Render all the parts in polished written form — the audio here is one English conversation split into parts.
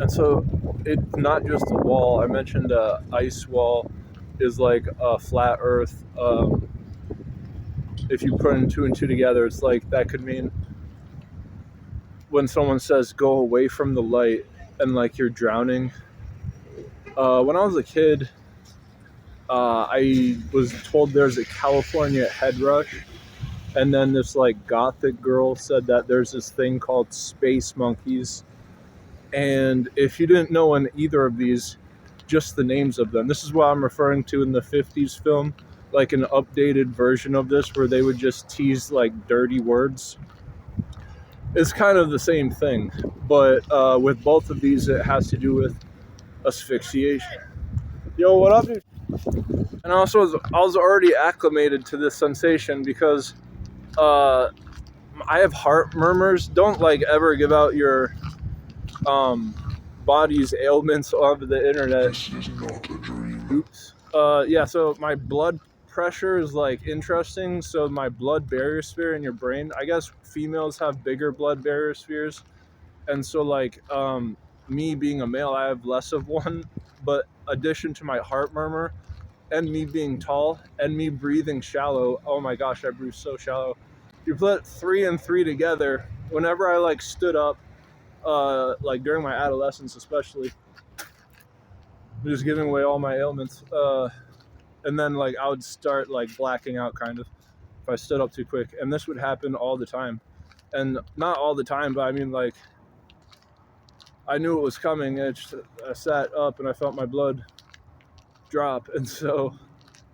And so it's not just a wall. I mentioned ice wall is like a flat Earth. If you put in two and two together, it's like that could mean when someone says go away from the light and like you're drowning. When I was a kid, I was told there's a California head rush, and then this like gothic girl said that there's this thing called space monkeys. And if you didn't know in either of these, just the names of them. This is what I'm referring to in the 50s film, like an updated version of this where they would just tease like dirty words. It's kind of the same thing, but with both of these, it has to do with asphyxiation. Yo, what up, dude? And also, I was already acclimated to this sensation because uh, I have heart murmurs. Don't like ever give out your um, body's ailments over the internet. Oops. Yeah, so my blood pressure is like interesting. So my blood barrier sphere in your brain, I guess females have bigger blood barrier spheres. And so like me being a male, I have less of one. But addition to my heart murmur and me being tall and me breathing shallow, oh my gosh, I breathe so shallow. You put 3 and 3 together, whenever I like stood up, like during my adolescence especially, just giving away all my ailments, and then like I would start like blacking out kind of if I stood up too quick, and this would happen all the time. And not all the time, but I mean like I knew it was coming, and I sat up and I felt my blood drop. And so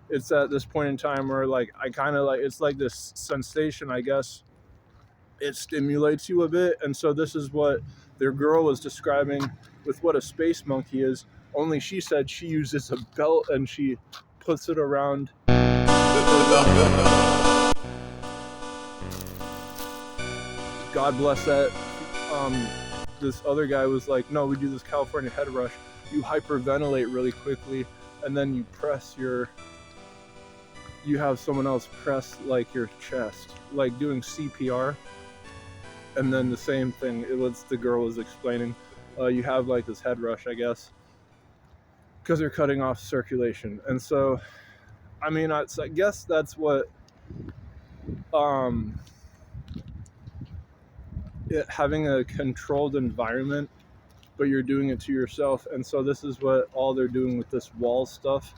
it's at this point in time where like I kind of like, it's like this sensation, I guess. It stimulates you a bit. And so this is what their girl was describing with what a space monkey is, only she said she uses a belt and she puts it around. God bless that. This other guy was like, no, we do this California head rush. You hyperventilate really quickly, and then you have someone else press like your chest, like doing CPR. And then the same thing, it was the girl was explaining. You have like this head rush, I guess, because you're cutting off circulation. And so, I mean, I guess that's what having a controlled environment, but you're doing it to yourself. And so this is what all they're doing with this wall stuff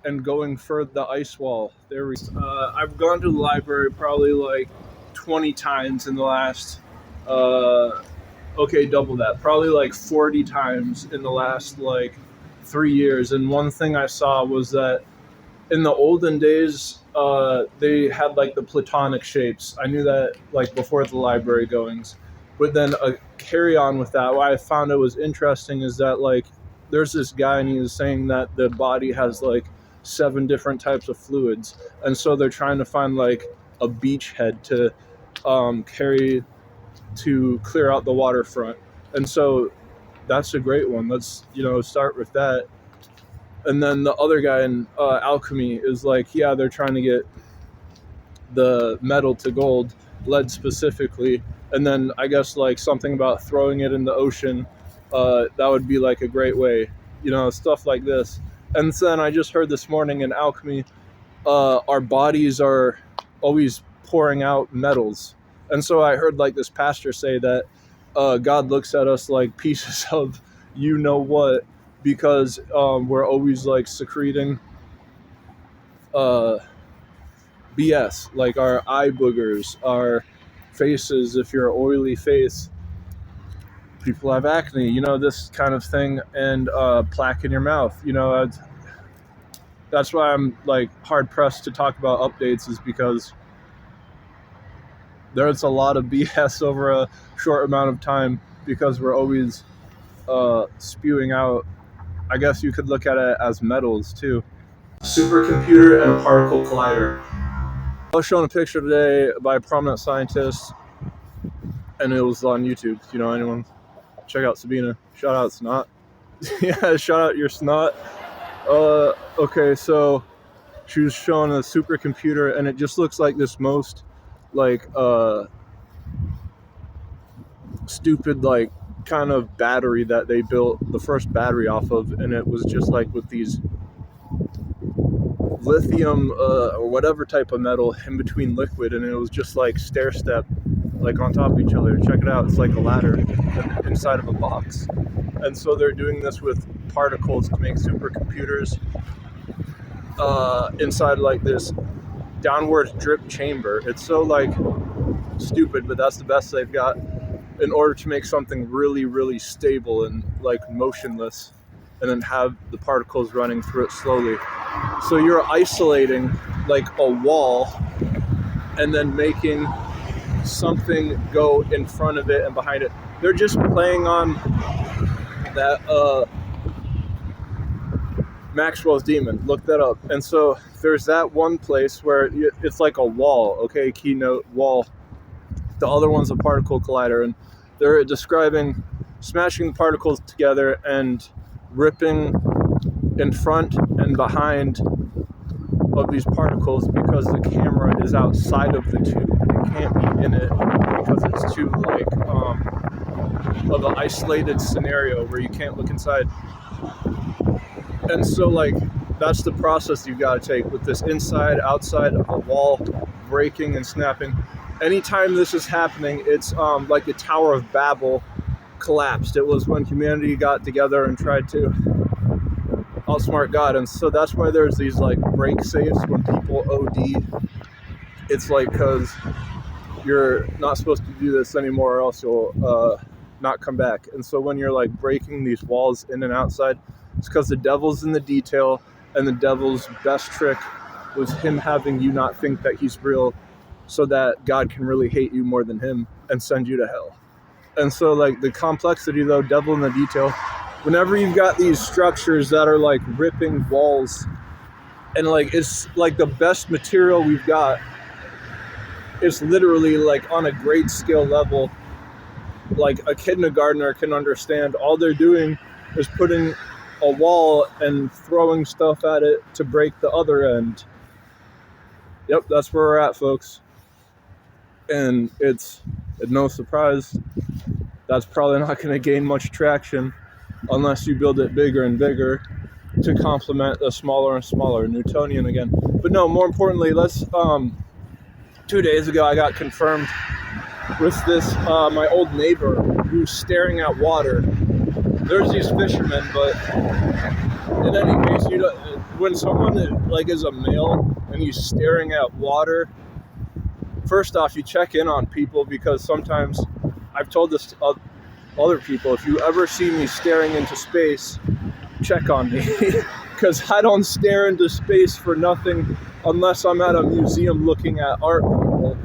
and going for the ice wall. I've gone to the library probably like 20 times in the last double that, probably like 40 times in the last like 3 years. And one thing I saw was that in the olden days, they had like the platonic shapes. I knew that like before the library goings. But then a carry on with that, what I found it was interesting is that like there's this guy and he was saying that the body has like 7 different types of fluids. And so they're trying to find like a beachhead to carry to clear out the waterfront. And so that's a great one. Let's, start with that. And then the other guy in alchemy is like, yeah, they're trying to get the metal to gold, lead specifically. And then I guess like something about throwing it in the ocean, that would be like a great way, stuff like this. And then I just heard this morning in alchemy, our bodies are always pouring out metals. And so I heard like this pastor say that God looks at us like pieces of what, because we're always like secreting BS, like our eye boogers, our faces. If you're an oily face, people have acne, this kind of thing, and plaque in your mouth. That's why I'm like hard pressed to talk about updates, is because there's a lot of BS over a short amount of time, because we're always spewing out. I guess you could look at it as metals too. Supercomputer and particle collider. I was shown a picture today by a prominent scientist, and it was on YouTube. Anyone? Check out Sabina. Shout out Snot. Yeah, shout out your Snot. Okay, so she was showing a supercomputer, and it just looks like this most like stupid like kind of battery that they built the first battery off of, and it was just like with these lithium or whatever type of metal in between liquid, and it was just like stair step, like on top of each other. Check it out, it's like a ladder inside of a box. And so they're doing this with particles to make supercomputers inside like this downward drip chamber. It's so like stupid, but that's the best they've got in order to make something really, really stable and like motionless, and then have the particles running through it slowly. So you're isolating like a wall and then making something go in front of it and behind it. They're just playing on that Maxwell's demon. Look that up. And so there's that one place where it's like a wall, okay, keynote wall. The other one's a particle collider, and they're describing smashing the particles together and ripping in front and behind of these particles because the camera is outside of the tube. It can't be in it because it's too like of an isolated scenario where you can't look inside. And so like that's the process you've got to take with this inside outside of a wall breaking and snapping. Anytime this is happening, it's like the Tower of Babel collapsed. It was when humanity got together and tried to outsmart God. And so that's why there's these like break safes when people OD. It's like because you're not supposed to do this anymore or else you'll not come back. And so when you're like breaking these walls in and outside, it's because the devil's in the detail, and the devil's best trick was him having you not think that he's real, so that God can really hate you more than him and send you to hell. And so like the complexity though, devil in the detail, whenever you've got these structures that are like ripping walls, and like it's like the best material we've got, it's literally like on a grade scale level, like a kindergartner can understand. All they're doing is putting a wall and throwing stuff at it to break the other end. Yep, that's where we're at, folks. And it's no surprise that's probably not going to gain much traction unless you build it bigger and bigger to complement the smaller and smaller Newtonian again. But no, more importantly, let's 2 days ago I got confirmed with this my old neighbor who's staring at water. There's these fishermen, but in any case, you know, when someone like is a male and he's staring at water, first off, you check in on people, because sometimes I've told this to other people, if you ever see me staring into space, check on me, because I don't stare into space for nothing unless I'm at a museum looking at art people.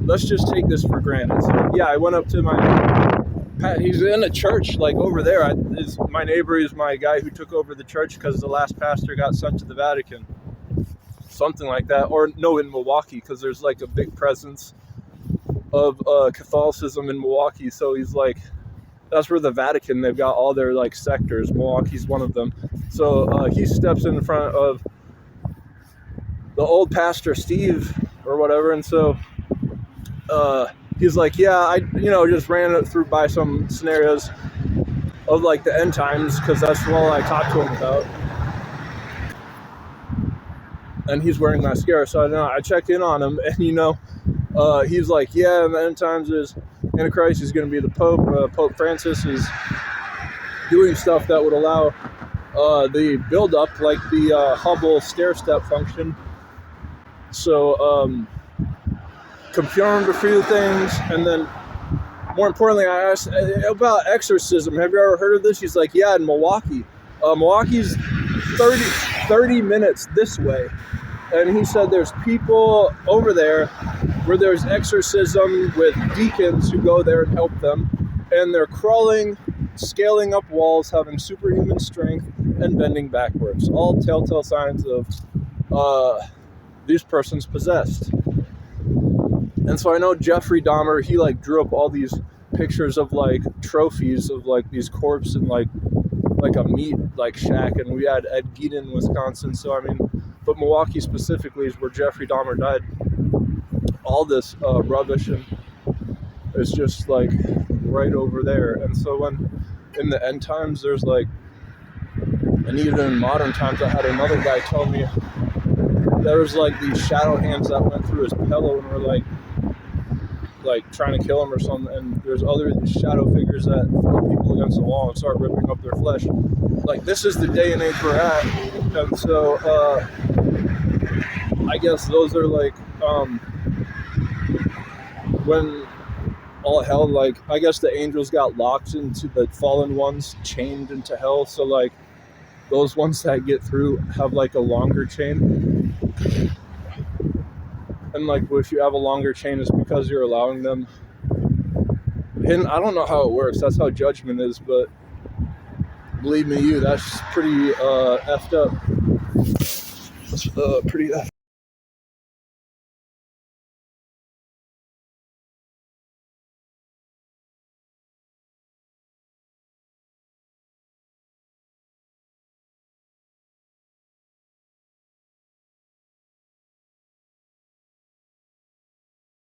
Let's just take this for granted. So, yeah, I went up to he's in a church like over there. My neighbor is my guy who took over the church because the last pastor got sent to the Vatican. Something like that. Or no, in Milwaukee, because there's like a big presence of Catholicism in Milwaukee. So he's like, that's where the Vatican, they've got all their like sectors. Milwaukee's one of them. So he steps in front of the old pastor Steve or whatever, and so he's like, yeah, I just ran it through by some scenarios of like the end times, because that's all I talked to him about. And he's wearing mascara, so I checked in on him, and he's like, yeah, the end times is Antichrist is going to be the Pope. Pope Francis is doing stuff that would allow the build-up, like the Hubble stair-step function. So confirmed a few things, and then more importantly, I asked about exorcism. Have you ever heard of this? He's like, yeah, in Milwaukee. Milwaukee's 30 minutes this way. And he said there's people over there where there's exorcism with deacons who go there and help them. And they're crawling, scaling up walls, having superhuman strength, and bending backwards. All telltale signs of these persons possessed. And so I know Jeffrey Dahmer, he like drew up all these pictures of like trophies of like these corpses in like a meat like shack, and we had Ed Gein, Wisconsin. So I mean, but Milwaukee specifically is where Jeffrey Dahmer died. All this rubbish, and It's just like right over there. And so when in the end times there's like, and even in modern times, I had another guy tell me there was like these shadow hands that went through his pillow and were like trying to kill him or something, and there's other shadow figures that throw people against the wall and start ripping up their flesh. Like, this is the day and age we're at. And so I guess those are like when all hell, like, I guess the angels got locked into the fallen ones, chained into hell. So like those ones that get through have like a longer chain, and like if you have a longer chain, it's because you're allowing them. And I don't know how it works. That's how judgment is, but believe me, that's pretty effed up. That's pretty effed